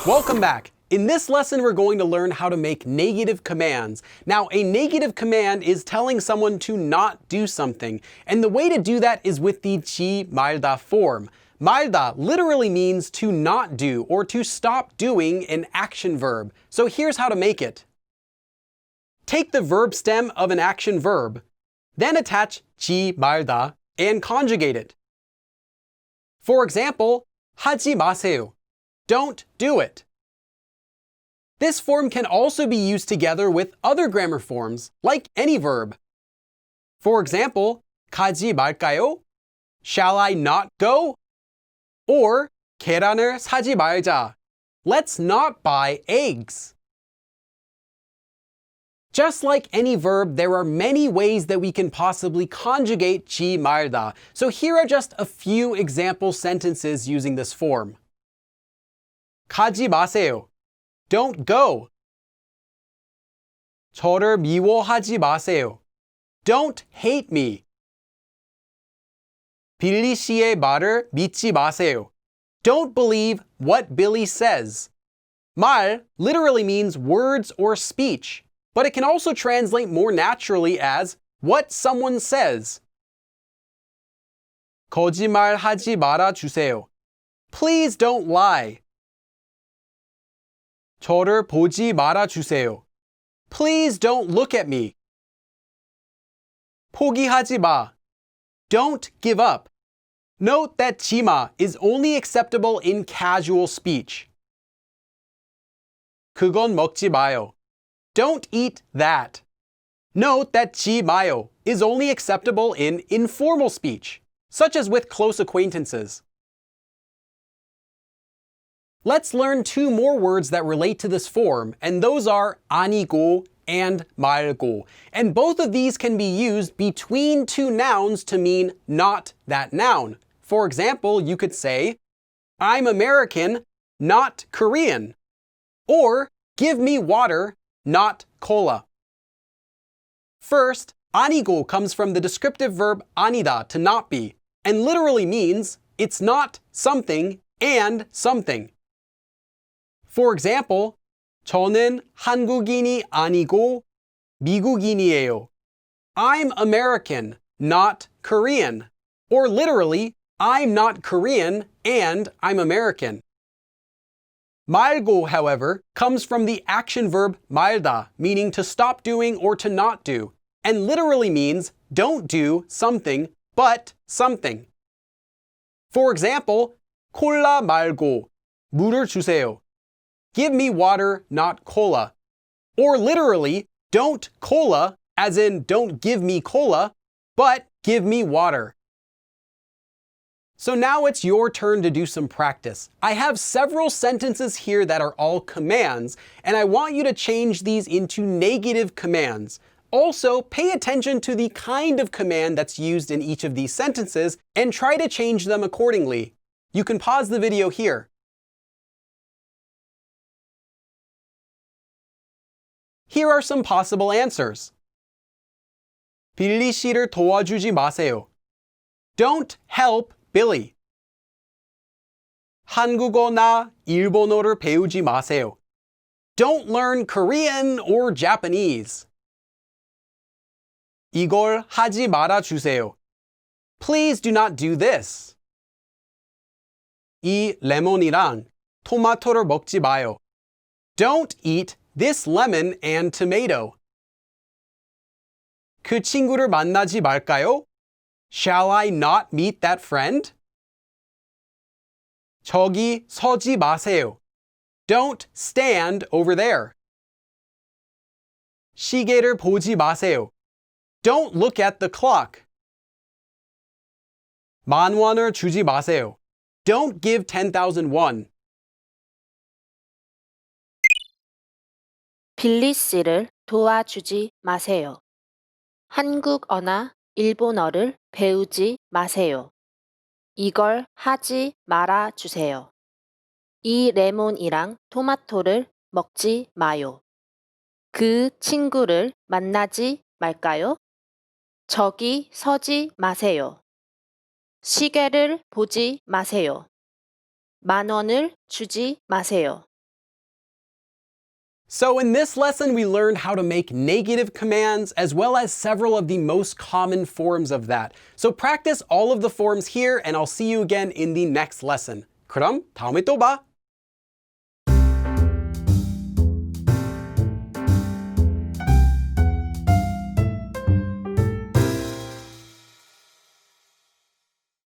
Welcome back. In this lesson, we're going to learn how to make negative commands. Now, a negative command is telling someone to not do something, and the way to do that is with the 지 말다 form. 말다 literally means to not do or to stop doing an action verb. So here's how to make it. Take the verb stem of an action verb, then attach 지 말다 and conjugate it. For example, 하지 마세요. Don't do it. This form can also be used together with other grammar forms, like any verb. For example, 가지 말까요? Shall I not go? Or 계란을 사지 말자. Let's not buy eggs. Just like any verb, there are many ways that we can possibly conjugate 지 말다. So here are just a few example sentences using this form. 가지 마세요. Don't go. 저를 미워하지 마세요. Don't hate me. 빌리 씨의 말을 믿지 마세요. Don't believe what Billy says. 말 literally means words or speech, but it can also translate more naturally as what someone says. 거짓말하지 말아 주세요. Please don't lie. 저를 보지 말아 주세요. Please don't look at me. 포기하지 마. Don't give up. Note that 지마 is only acceptable in casual speech. 그건 먹지 마요. Don't eat that. Note that 지 마요 is only acceptable in informal speech, such as with close acquaintances. Let's learn two more words that relate to this form, and those are 아니고 and 말고. And both of these can be used between two nouns to mean not that noun. For example, you could say, I'm American, not Korean. Or, give me water, not cola. First, 아니고 comes from the descriptive verb 아니다, to not be, and literally means it's not something and something. For example, 저는 한국인이 아니고 미국인이에요. I'm American, not Korean. Or literally, I'm not Korean and I'm American. 말고, however, comes from the action verb 말다, meaning to stop doing or to not do, and literally means don't do something but something. For example, 콜라 말고 물을 주세요. Give me water, not cola. Or literally, don't cola, as in don't give me cola, but give me water. So now it's your turn to do some practice. I have several sentences here that are all commands, and I want you to change these into negative commands. Also, pay attention to the kind of command that's used in each of these sentences and try to change them accordingly. You can pause the video here. Here are some possible answers. 빌리 씨를 도와주지 마세요. Don't help Billy. 한국어나 일본어를 배우지 마세요. Don't learn Korean or Japanese. 이걸 하지 말아 주세요. Please do not do this. 이 레몬이랑 토마토를 먹지 마요. Don't eat this lemon and tomato. 그 친구를 만나지 말까요? Shall I not meet that friend? 저기 서지 마세요. Don't stand over there. 시계를 보지 마세요. Don't look at the clock. 만 원을 주지 마세요. Don't give 10,000 won. 빌리 씨를 도와주지 마세요. 한국어나 일본어를 배우지 마세요. 이걸 하지 말아 주세요. 이 레몬이랑 토마토를 먹지 마요. 그 친구를 만나지 말까요? 저기 서지 마세요. 시계를 보지 마세요. 만 원을 주지 마세요. So in this lesson, we learned how to make negative commands as well as several of the most common forms of that. So practice all of the forms here and I'll see you again in the next lesson. 그럼 다음에 또 봐.